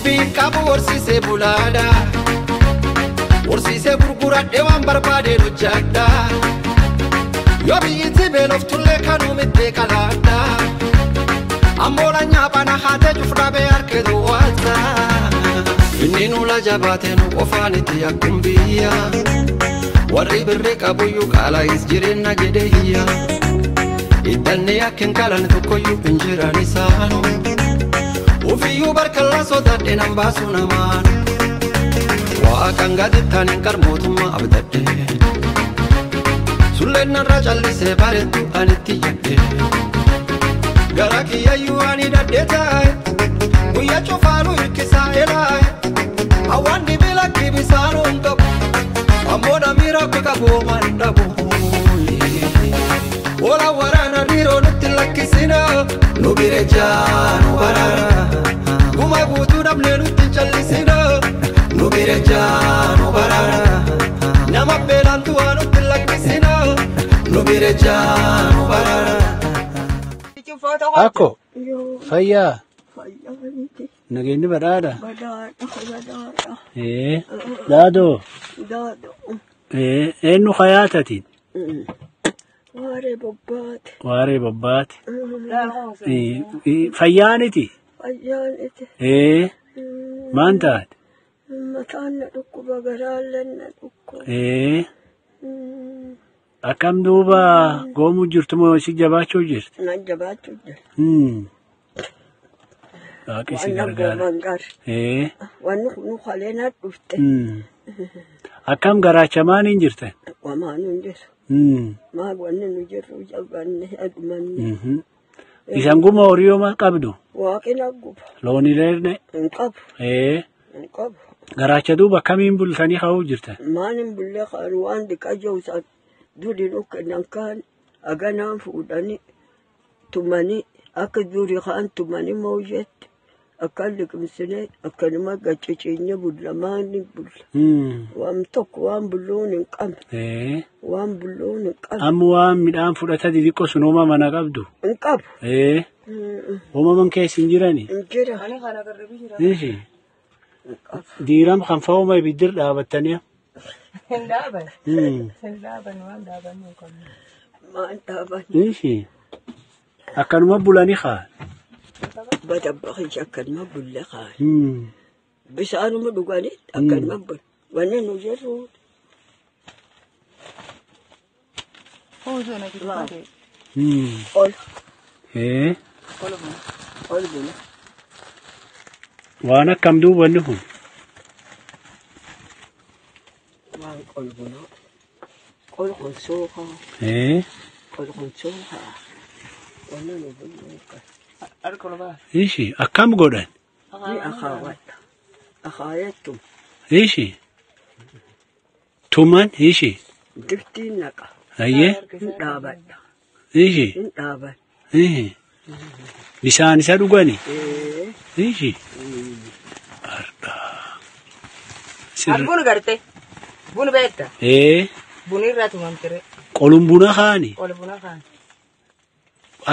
وفي كابو ورسيسي بولادا ورسيسي برقورة ديوان بربادي رجاكدا يوبي يتبه لفتولي كانو مديك الادا أمولا نيابانا خاتي جفرا بياركدو واتا إنينو لجباتينو وفانتي يكون بيا وري بريك أبويو كالا يسجرين جديا إدني يكن كالا نتوكيو بنجرا نسانو وفيو بارك الله صوتا دينا باسو نمانو وأكان غادي تانين كرموتما أبدده سلنا الرجل لسيبارتو أنتي يده غراكي يواني ددتاي ويا شوفانو يكسا إلاي أواني بلاكي بسانو انتب أمونا ميراكو كابو ماندابو ولا ورانا نيرو نتلكي سينا نوبيرجانو برارا وما بوتو نبلي نتجلي سينا نوبيرجانو برارا نما بلانتو نتلكي سينا نوبيرجانو برارا Ako, fayyaa. Nageenyi badhaadha. Daadoo. Eenyu hayaatatiin. Waaree bobbaate. Fayyaaniti. Maan taate. Mataan na dhukkuba garaalleen na dhukkuba. Akkam duuba goomuu jirtu moo si jabaachuu jirti? Na jabaachuu jirti. Waaqni si gargaara. Wanni kun qalee na dhufte. Akkam garaachamaan hin jirtan? Wamaan hin jiru. Maal wanni nu jirru jabaanne adumanne. Isan guma horii ma qabdu? Waaqni na guba. Loonileerne? Hin qabu. Hin qabu. Garaacha duuba akkamiin bultanii ka'uu jirtan? Maan hin bullee qabu waan dhiqaa jiru duri nukannan kan aganaan fuudhanii tumanii akka durii kaan tumanii mawjetti akka liqimsinee akkanuma gacciciinye bullamaan ni bulla. Waan tokko waan bulluun hin qabne. Waan bulluun hin qabne. Amma waan midhaan fudhata xixiqqoo sun uumama mana qabdu? Hin qabu. Uumaman keessa hin jirani? Hin jira. Diiram kan fa'ooma ibiddir dhaabattanii? Hindaban. Hindaban waan daban nuukan. Maan daban. Akkanuma bulanii kaan. Badabbaqi akkanuma bulle kaan. Bisaanuma dhuganii akkanuma bul. Wanni nu jirru. Ol. Ol buna. Waan akkam duubanni kun? Kol konsoha. Kol konsoha. Wannan ne bulka. Arkolba. Ishi akkam godhan? Ni akhawata. Akhayatum. Ishi. Tuman ishi. Difti naqa. Ayye. Dhabat. Ishi. Dhabat. Bisaan isa dhugani? Ishi. Arda. Arbun garte. Bun betta. Buni ratu mamtere. Qolum buna khaani. Qol buna khaan.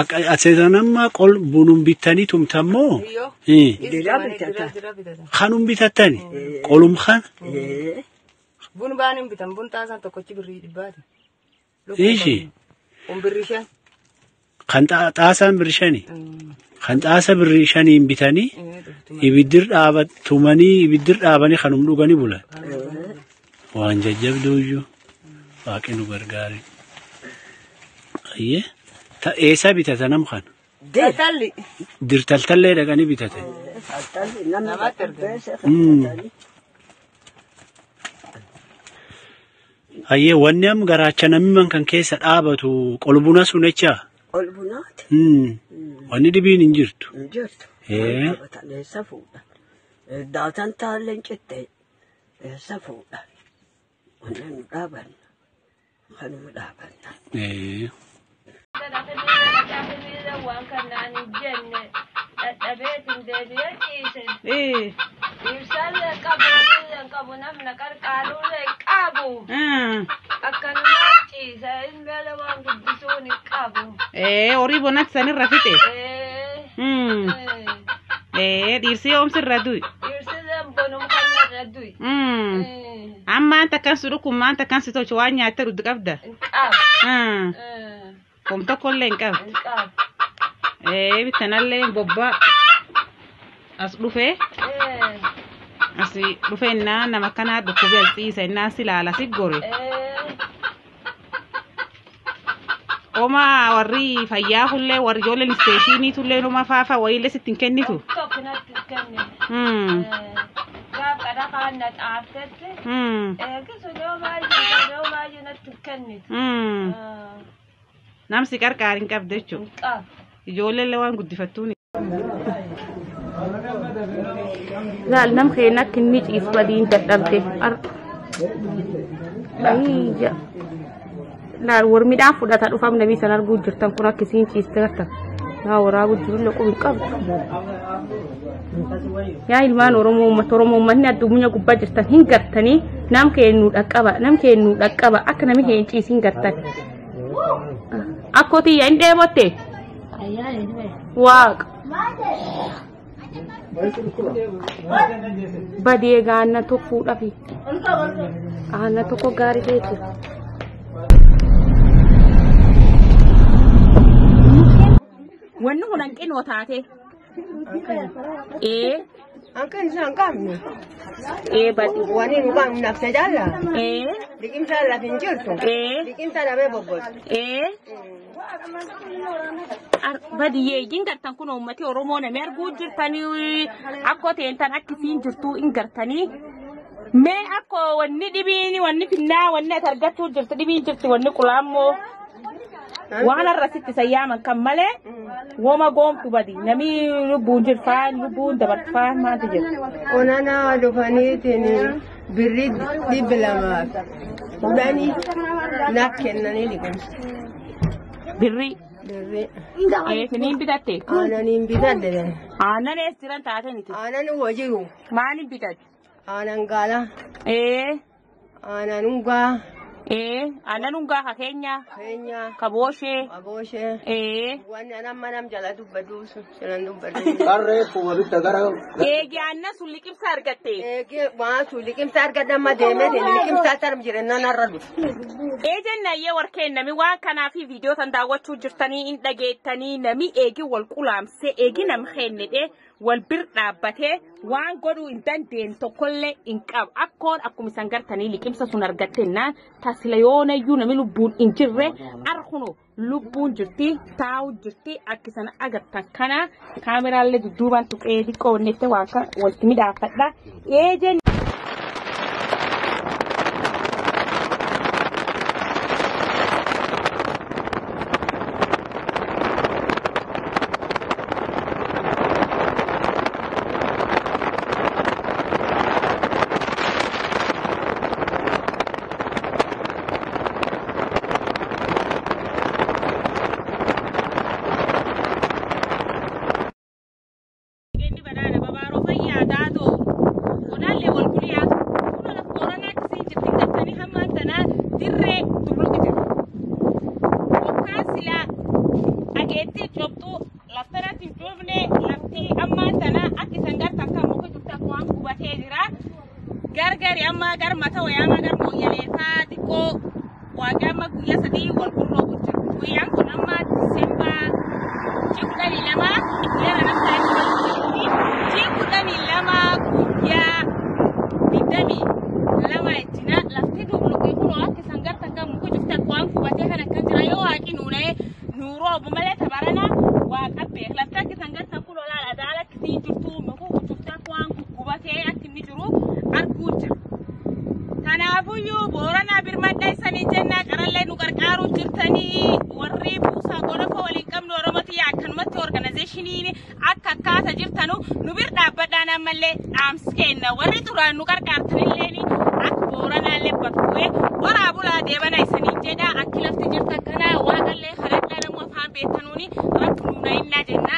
Akka aseetanamma qol bunum bitanii tumtammoo. Dira bitata. Khanum bitattani. Qolum khan. Bun baanim bitam bun taasan tokkochi birrii dhibbaati. Ishi. Birrishan. Kan taasaan birrishani. Kan taasa birrishaniin bitanii ibiddir tumanii ibiddir dhaabanii kanum dhuganii bulan. Waan jajjabduuyyuu waaqni nu gargaare. Ayyee eessa bitata nam kana? Dirtalli. Dirtaltallee dhaqanii bitatan. Namatti Ayyee wanni am garaacha namni kan keessa dhaabatu qolbuna sun jechaa? Qolbunaati. Wanni dhibiin hin jirtu. Hin jirtu. Eessa fuudhan. Daatan taalleen cittee eessa fuudhan. Wanni nu dhaabanna. Kanuma dhaabanna. waan kanaan jenne dadhabeetin deebi'ee ciise. Ibsaallee qabu namna qarqaaruullee qabu. Akkanuma ciise ilmeela waan guddisuun qabu. Horii bonatti sanirra fixe. Dhiirsii oomsirra du'i. دوي أما أنت كان سلوكم ما أنت كان ستوش وانيا ترد قبضة كم تقول لين كم إيه بتنالين بابا أصلفه أصلي رفينا نما كان هذا كوبي السيسة الناس لا على سيجوري وما وري فيا كله ورجول الستيشيني تله نما فافا ويله ستين كنيتو كذا كانت عارفت كسر ما نتكنت نام سكر كارين كيف دشوا يجول اللي وان قد فتوني لا نام خينا كنيج إسبادين تدمته أيجا لا ورمي دافو ده تلو فام نبي سنار بود جرتان كنا كسين چیز ترتا لا ورا بود جرو لكو بكاب يا إلمان ورمو من الدنيا كوبا جرتان هين جرتاني نام كينو دكابا أكنا مي هين چیز هين جرتان أكو تي عندي بوتي واق بديه غانا تو فودا في أنا تو كو غاري ديتو وانو نانكين وتاتي إيه أنكن سانكامني إيه بدي واني نقام نفس جالا إيه لكن سالا فينجرتو إيه لكن سالا ببوبوس إيه بدي يجين قرتان كنا أمتي ورمونا مرجو جرتاني أكو تينتان أكسين جرتو إن جرتاني ما أكو وني دبيني وني فينا وني ترجعتو جرت دبين جرت وني كلامو وانا الرصيد سياما كمله وما قوم تبدي نمي لبون جرفان لبون دبرفان ما تجر ونانا دفانيتني بريد دي بلامات وداني ناكنني لكم بري بري ايه فنين بداتي أنا نيم بدات أنا نستيران تاتني أنا نوجيو ما نيم بدات أنا نقالا إيه أنا نونغا إيه أنا نونغا كينيا كينيا كابوشي أبوشة إيه وانا ما نام جلا دبدوس شلون دبدوس Karre pumari tagara. إيه جانا سوليكيم سارقتي إيه ما سوليكم سارقة ما ديمه لكم ساتر مجرنا نردو إيه جنا يوركين نمي وان كان في فيديو تنداوتشو جرتني إن دقيتني نمي إيجي والكلام سي إيجي نمخين ندي والبر نابته وان قدو إنتان دين تقول إنكاب أكون أكو مسانجرتني لكم سسنرقتنا تسليون يو نمي لبون إنجره أرخنو لبون جرتي تاو جرتي أكسان أغتان كان كاميرا اللي دوبان توك إيدي كونيتي واكا والتمي دافتنا إيه جن gargari amma gar mata waya ma gar mo yale ta diko waga ma guya sadi wal kurro burti kuyan kun amma semba ci kudani lama yana nan ta ci kudani lama kuya bidami lama itina lafti do bulu ko no ak sangar ta kam ko jufta ko an kubate kana kan jira yo haki nune nuro bu male tabarana wa kabbe lafta ki sangar ta kulo la adala ki juftu mo ko jufta ko an kubate akini juru arkuja tanafuyu borana birmadda sani jenna qaralle nu qarqaru jirtani warri busa gola ko walin kamno romati yakan mati organization ni akka kasa jirtanu nu bir dabbadana malle amskenna warri turan nu qarqartanille ni ak borana le batwe wara bula de bana sani jeda akilafti jirta kana waqalle khaladana mo fam betanuni raknu na inna jenna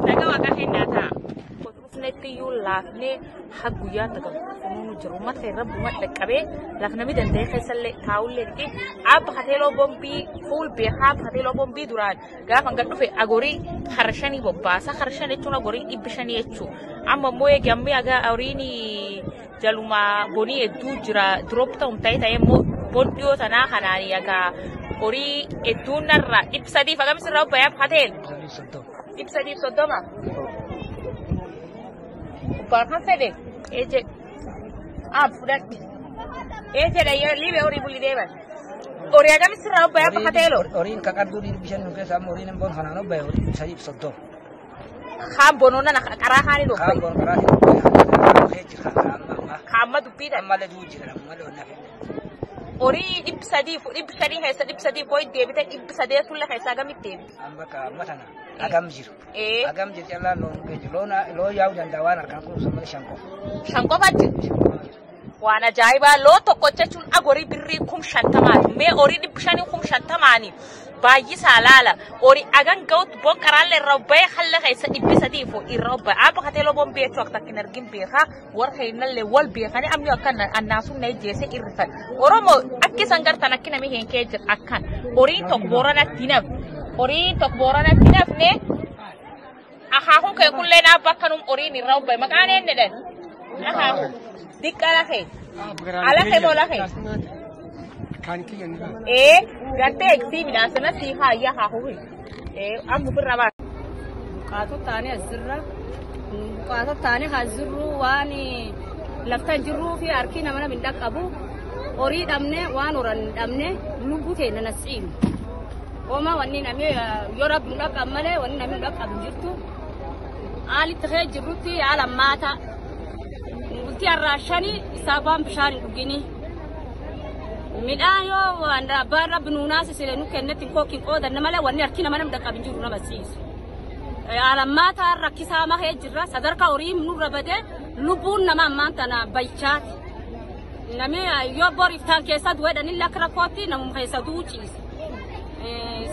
daga waqa hennata ko rusnetti yu laafnee haa guyyaa takka funuunu jiru uummata irra bu'uuma dhaqqabee laafna midhaan ta'e keessallee taa'ullee dhigee abba hateeloo bombii fuul beekaa hateeloo bombii duraan gaafa gad dhufe agorii harshanii bobbaasa harshan jechuun agorii 500 jechuudha amma immoo eegammee agaa horiin jaluma bonii hedduu jira drop ta'um ta'e immoo bondiyoo tanaa kanaanii agaa horii hedduun narraa 300 fagamis irraa obbayaaf hateel 330 Barkan fede eje fudat eje da libe ori bulli deba ori aga misra obba ya pakatelo ori ka kaddu di bishan no kesa ori nan bon hanano bay ori sayib soddo kham bonona na kara hani do kham bon kara hani heji kham du pida male du jira male onna ori ibsadi hesa ibsadi boy debita ibsadi sulle hesa ga mitte amba ka matana agam jiru agam jir Allah no ke lona lo yaw dan dawana kan ko sama shanko fatti wana jaiba lo to kochechun agori birri kum shantamani me ori dibshani kum shantamani bayi salala ori agan gaut bon karalle rabbay khalla hesa ibsadi fo irabba aba khatelo bon be tok takinergim be kha war khaynalle wal be khani am yo kan annasu ne jese irfan oromo akki sangar tanakina mi hen ke akkan ori tok borana tinaf ne akhahu ke kullena bakkanum ori ni rabba makane ne den akhahu dikala khay ala khay bola khay gante eximi na sana si ha ya ha hu am burra ba qato tani hazru wani lafta jiru fi arkina mana min daqabu ori damne wan oran damne lubu ke na nasim oma wani nami yorab ndaqam male wani nami ndaqam jirtu ali tkhay jiruti ala mata nguti arashani sabam bishani dugini midaan yoo wanda barra binuunaas silenu kennetti kokin qoodan namale wanni arkina manam daqab jiru na basiis alammaata rakkisaa ma heejirra sadarka horii nurra bade lubuun nama maantana baychaat nami yoo bor iftaan keessa duwedhan illa krakooti namum keessa duuciis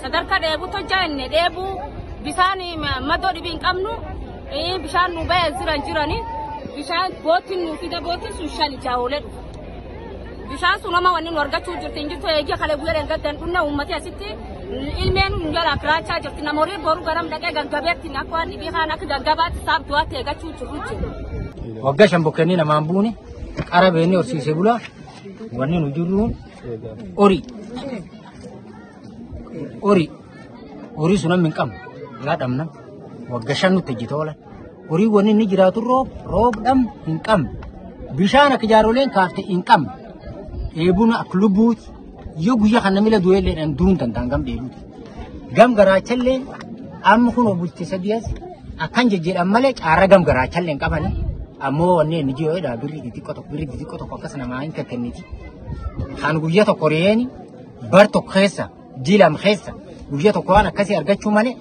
sadarka dheebu tojjaenne dheebu bisaan madoo dhibiin qabnu bishaan nu ba'e jirani bishaan bootin nu fida bootin sun shani jaawole dhufu bishaan sunama wanni nu argachuu jirti injirto eegi kale guyyaa gaddan dhunna ummati asitti ilmeen njala kraachaa jirti namorii boru garam dhaqee gaggabeetti nakwaani bihaan akka gaggabaatti saaf du'aatti eegachuu jirru jiru. Waggaa shan bokkanii namaan buune qara beeknee horsiisee bulaa wanni nu jirru horii sunan min qabnu yaa dhamna waggaa shan nutti hojjetoo oolan horii wanni inni jiraatu roob dham hin qabne bishaan akka jaaroleen kaafte hin qabne. Ebuna aklubuut yo guyya kana mila duwele dan durun tantang gam deelut gam garachalle am kuno bulti sadiyas akan jejjedhan male cara gam garachalle qabani ammo wanne ni jiyo da birri diti koto akasana ma in kakenniti kan guyya to koreeni bar to khesa dilam khesa guyya to kwana kasi argachu male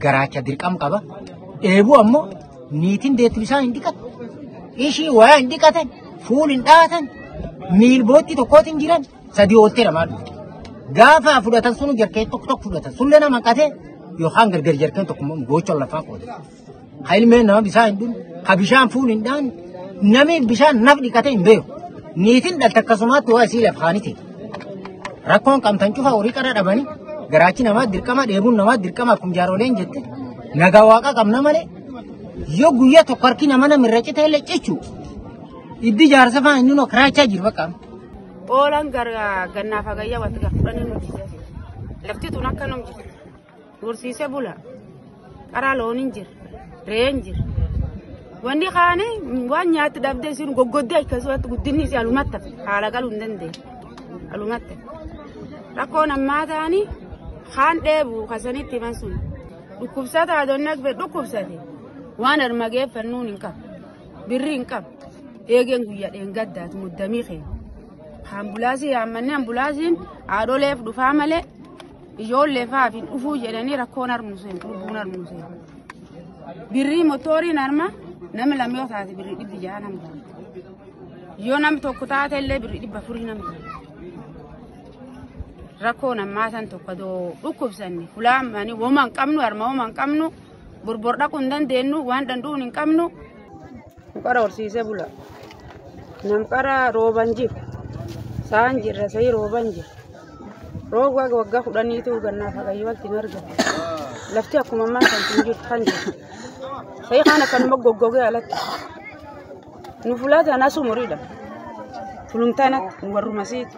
garacha dirqam qaba ebu ammo niitin deetu bisan indikat ishi wa indikatan fuul indatan mil botti tokkotin jiran sadii ottera maadu gaafa fudhatan sunu jarkee tokko fudhatan sulle nama qate yo hangar gar jarkeen tokko gocho lafa qoode hailme nama bisaan dun ha bishaan fuul indaan nami bishaan naf dikate imbeyo niitin dal takkasumaatti waa isii lafhaanite rakkoon qamtan cufa horii qara dhabani garaachi nama dirqama dheebuun nama dirqama kum jaaroleen jette nagaa waaqa qabna male yo guyya tokko harki nama namirra citee leccechuu iddi jaarsa faan inni no kraachaa jiru bakka oolan gannaa fagayya watti gafudhanii nuti lafti tun akka nam jiru horsiisee bula qaraa looniin jira re'een jira wanni kaane waan nyaatti dhabdee isin goggoddee akkasumatti guddinni isii alumatti haala galuu hin dandeenye alumatti rakkoon ammaa ta'anii kaan dheebu kasanitti himan sun dhukkubsata adoonni akka dhukkubsate waan armageeffannuun hin qabu birri hin qabu. Eegen guyyaa dheengaddaatu muddamii keenya. Ambulaasii yaammanni ambulaasiin haadholeef dhufaa malee ijoollee fa'aafiin dhufuu jedhanii rakkoon harmuseen lubbuun harmuseen. Birrii motooriin harma nama lamee osaati birrii 600 nama taate. Yoo nam tokko taate illee birrii 400 nama taate. Rakkoon ammaa san tokko doo dhukkubsanne fulaamanii wooma hin qabnu harma wooma hin qabnu borbor dhaquu hin dandeenyu waan danda'uun hin qabnu. qara horsiisee bula. Nam qara rooban jiru. Saan jirra sa'i rooban jiru. Rooba waggaa kudhaniitu gannaaf hagayyoo walitti marga. Lafti akkuma ammaa kan jirtu kan jiru. Sa'i kana kanuma goggogee alatti. Nu fulaata nasu muriidha. Fulumtaana warrumasiiti.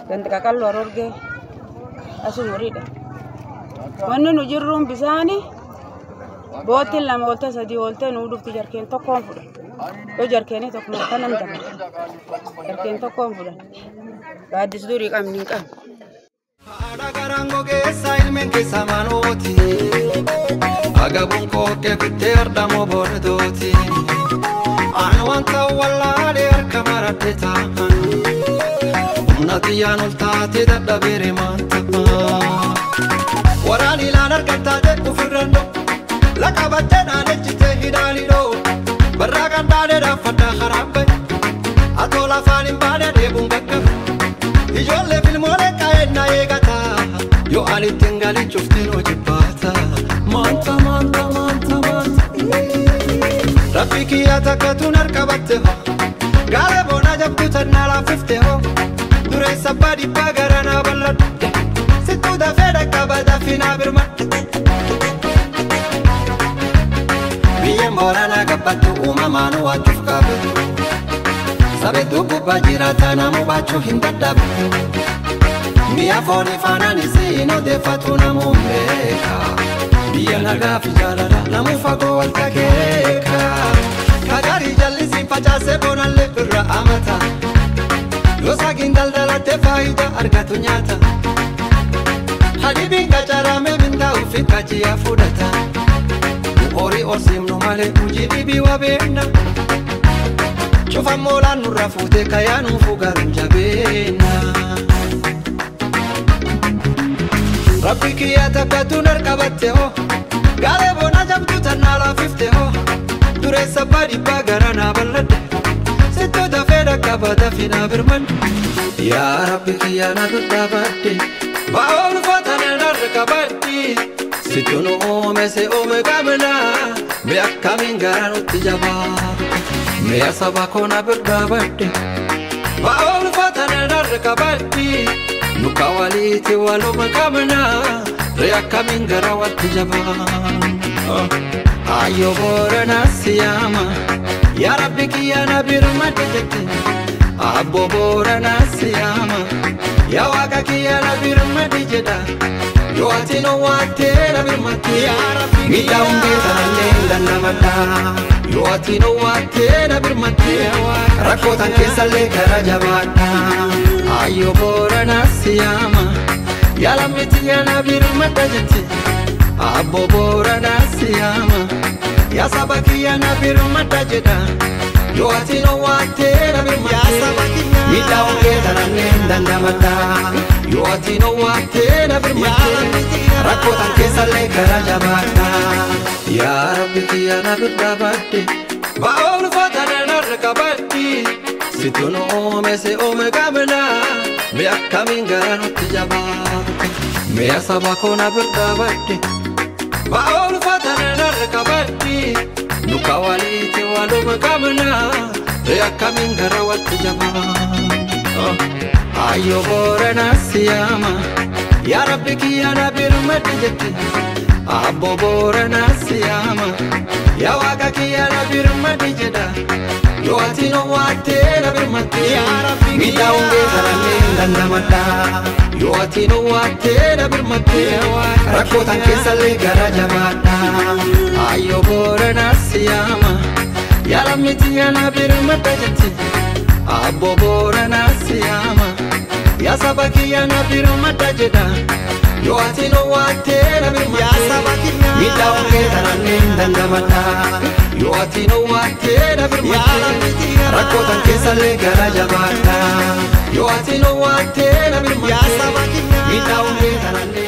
Ganda qaqalloo arorgee asu muriidha. Wanni nu jirruun bisaani bootiin lama ooltee sadii ooltee nu dhufti jarkeen tokkoon fudha. Yoo jarkeenii tokkuma kanan daba. Jarkeen tokkoon fudha. Gaaddis durii qabni hin qabne. Haadha garango keessa ilmeen keessa manooti. Agabuun kookkee kuttee ardamoo boordooti. Aan wanta wallaalee harka maradhe ta'an. Humna xiyyaan ol taatee dadhabeere maanta. Waraan ilaan argattaate ufirrannoo. Laqabattee dhaanechitee hidhaanidhoo. Barraa kan dhaanee dhaaffadhaa haraabbe. Atoo lafaan hin baane deebuun gaggaba. Ijoollee filmoolee qaa'ennaa eegata. Yoo ani ittiin galii cuftiin hojii baata. Maanta. Rabbi kiyyaa takkatuun harkabatte hoo. Gaalee boona jabduu tannaa laaffifte hoo. Dureessa abbaa dhibbaa garanaa bal'adhu. Sittuu dafee dhaqqaba daffinaa birmadhu. Biyyeen booranaa gabbattu uumamaan waachuuf qabu. Sabeetu gubbaa jiraata namuu baachuu hin dadhabu. Mi'a foonii faanaanis hin odeeffatu namuu beeka. Biyya nagaa fi jaalala namuu fagoo wal takeeka. Kagaarii jallisiin facaasee boonallee birra amata. Yoo saagiin daldalattee faayidaa argatu nyaata. Hadibiin qacaramee mindaa ofii kajiyaa fudhata. Horii orsiimnu malee hojii dhibii wabeena. Cufan moolaan nurra fuutee kayaa nuufuu garuun jabeena. Rabbi kiyyaa takkatuun harkabatte hoo. Gaalee boona jabduu tannaa laaffifte hoo. Dureessa abbaa dhibbaa garanaa bal'adhe. Sittuu dafee dhaqqaba daffinaa birmadhe. Yaa Rabbi kiyyaa na birdaabadhe. Ba'oo ulfaatan harkabadhe. Sittuu nu uume si uume qabna. Mee akkamiin gara nutti jabaa. Mee saba koona birdaabadhe. Ba'oo ulfaatan harkabadhe. Nuka waliiti waluma qabna. Mee akkamiin gara watti jabaa. Ayo Boorana siyaama. Yaa Rabbi kiyyaa na birmadhe jette. Abbo Boorana siyaama. Yaa Waaqa kiyyaa na birmadhe jedha. Yoo ati no waattee na birmadhe. Miidhaa hundee sanallee dandamadha. Yoo ati no waattee na birmadhe. Rakkootan keessallee gara jabaadha. Ayo Boorana siyaama. Yaa lammi tiyyaa na birmadhe jette. Abbo Boorana siyaama. Yaa saba kiyyaa na birmadhe jedha. Yoo ati no waattee na birmadhe. Miidhaa hundee sanallee dandamadha. Yoo ati no waattee na birmadhe. Rakkootan keessallee gara jabaadha. Yaa Rabbi kiyyaa na birdaabadhe. Ba'oo ulfaatan harkabadhe. Sittuu nu uume si uume qabna. Mee akkamiin gara nutti jabaata. Mee saba koona birdaabadhe. Ba'oo ulfaatan harkabadhe. Nuka waliiti waluma qabna. Mee akkamiin gara watti jabaata. Ayo Boorana siyaama. Yaa Rabbi kiyyaa na birmadhe jette. Abbo Boorana siyaama. Yaa Waaqa kiyyaa na birmadhe jedha. Yoo ati no waattee na birmadhe. Miidhaa hundee sanallee dandamadha. Yoo ati no waattee na birmadhe. Rakkootan keessallee gara jabaadha. Ayo Boorana siyaama. Yaa lammi tiyyaa na birmadhe jette. Abbo Boorana siyaama. Yaa saba kiyyaa na birmadhe jedha. Yoo ati no waattee na birmadhe. Miidhaa hundee sanallee dandamadha. Yoo ati no waattee na birmadhe. Rakkootan keessallee gara jabaadha. Yoo ati no waattee na birmadhe. Miidhaa hundee sanallee